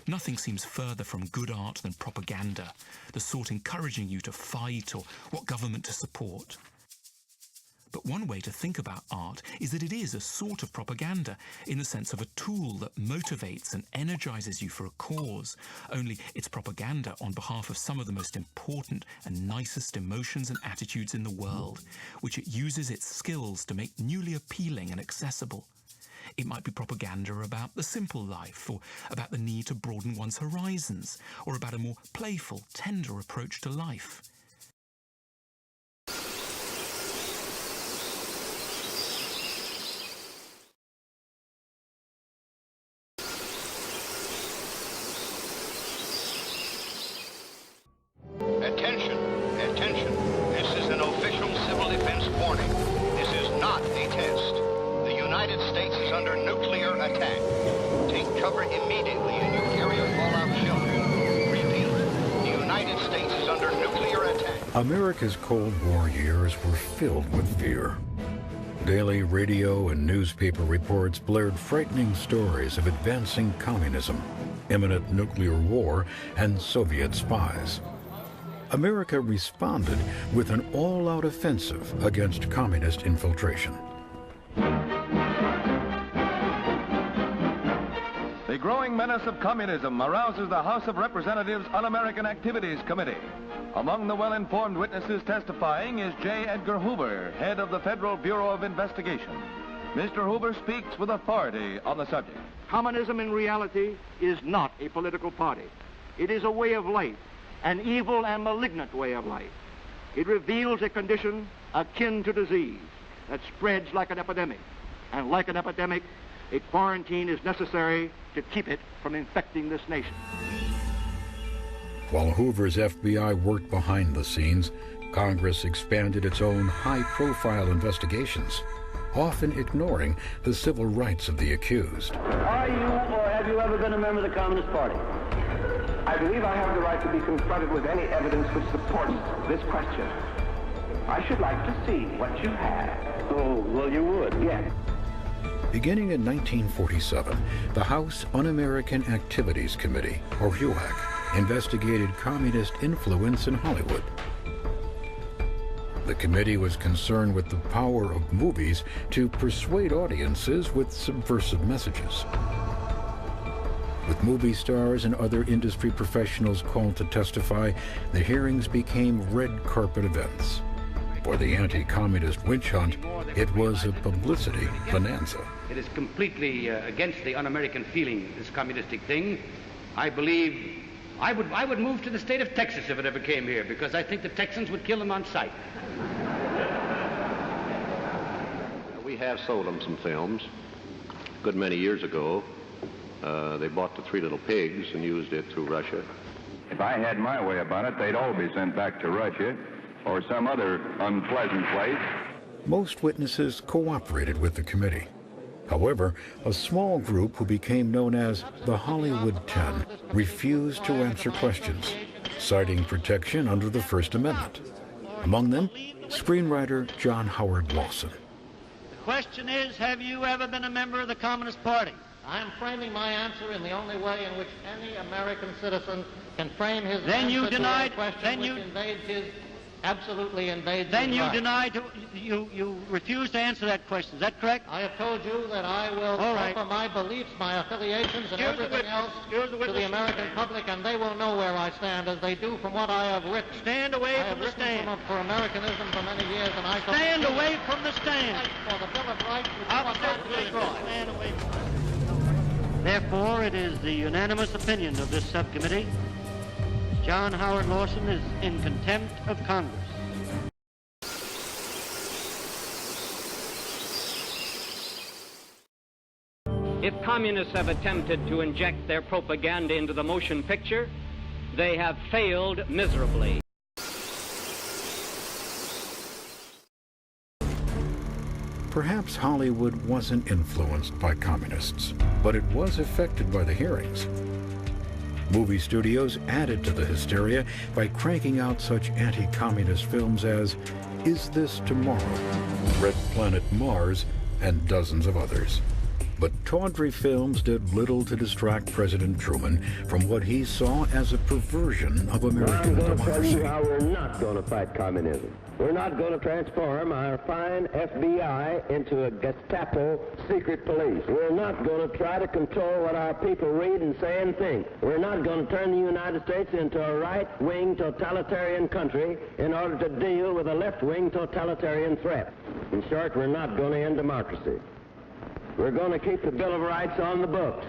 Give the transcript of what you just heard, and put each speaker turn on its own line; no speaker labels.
Nothing seems further from good art than propaganda, the sort encouraging you to fight or what government to support. But one way to think about art is that it is a sort of propaganda, in the sense of a tool that motivates and energizes you for a cause, only it's propaganda on behalf of some of the most important and nicest emotions and attitudes in the world, which it uses its skills to make newly appealing and accessible. It might be propaganda about the simple life, or about the need to broaden one's horizons, or about a more playful, tender approach to life.
Attention, attention. This is an official civil defense warning. This is not a test. The United States is under nuclear attack. Take cover immediately in your area fallout shelter. Repeat, the United States is under nuclear attack.
America's Cold War years were filled with fear. Daily radio and newspaper reports blared frightening stories of advancing communism, imminent nuclear war, and Soviet spies. America responded with an all-out offensive against communist infiltration.
The growing menace of communism arouses the House of Representatives Un-American Activities Committee. Among the well-informed witnesses testifying is J. Edgar Hoover, head of the Federal Bureau of Investigation. Mr. Hoover speaks with authority on the subject.
Communism in reality is not a political party. It is a way of life, an evil and malignant way of life. It reveals a condition akin to disease that spreads like an epidemic. And like an epidemic, a quarantine is necessary to keep it from infecting this nation.
While Hoover's FBI worked behind the scenes, Congress expanded its own high-profile investigations, often ignoring the civil rights of the accused.
Are you or have you ever been a member of the Communist Party?
I believe I have the right to be confronted with any evidence which supports this question. I should like to see what you have.
Oh, well, you would.
Yes.
Beginning in 1947, the House Un-American Activities Committee, or HUAC, investigated communist influence in Hollywood. The committee was concerned with the power of movies to persuade audiences with subversive messages. With movie stars and other industry professionals called to testify, the hearings became red carpet events. For the anti-communist witch hunt, it was a publicity bonanza.
It is completely against the un-American feeling, this communistic thing. I believe I would move to the state of Texas if it ever came here, because I think the Texans would kill them on sight.
We have sold them some films a good many years ago. They bought the Three Little Pigs and used it through Russia.
If I had my way about it, they'd all be sent back to Russia or some other unpleasant place.
Most witnesses cooperated with the committee. However, a small group who became known as the Hollywood 10 refused to answer questions, citing protection under the First Amendment. Among them, screenwriter John Howard Lawson.
The question is, have you ever been a member of the Communist Party?
I'm framing my answer in the only way in which any American citizen can frame his
then
answer
you denied,
to a question
then
which
you,
invades his, absolutely invades
then
his
you
right.
denied, you refused to answer that question. Is that correct?
I have told you that I will offer my beliefs, my affiliations, and everything else to the American public, and they will know where I stand, as they do from what I have written.
Stand away from the stand.
For Americanism for many years, and I
stand away from the stand.
For the Bill of Rights,
stand away from it. Therefore, it is the unanimous opinion of this subcommittee. John Howard Lawson is in contempt of Congress.
If communists have attempted to inject their propaganda into the motion picture, they have failed miserably.
Perhaps Hollywood wasn't influenced by communists, but it was affected by the hearings. Movie studios added to the hysteria by cranking out such anti-communist films as Is This Tomorrow?, Red Planet Mars, and dozens of others. But tawdry films did little to distract President Truman from what he saw as a perversion of American democracy.
I'm going to tell you how we're not going to fight communism. We're not going to transform our fine FBI into a Gestapo secret police. We're not going to try to control what our people read and say and think. We're not going to turn the United States into a right-wing totalitarian country in order to deal with a left-wing totalitarian threat. In short, we're not going to end democracy. We're going to keep the Bill of Rights on the books.